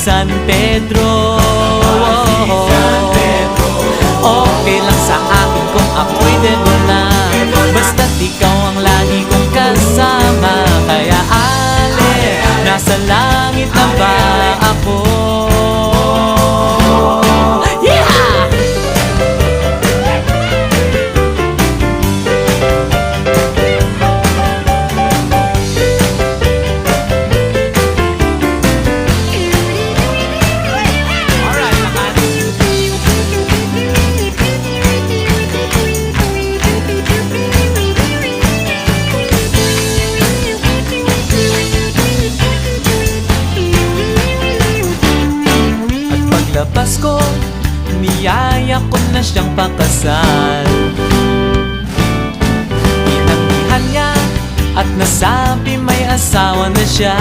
San Pedro. Okay lang sa akin kung ako'y debo na, basta't ikaw ang lagi kong kasama. Kaya ale, nasa langit na ba ako? Yeah! Paglabas ko, niyaya ko na siyang pakasal. Inanggihan niya at nasabi may asawa na siya.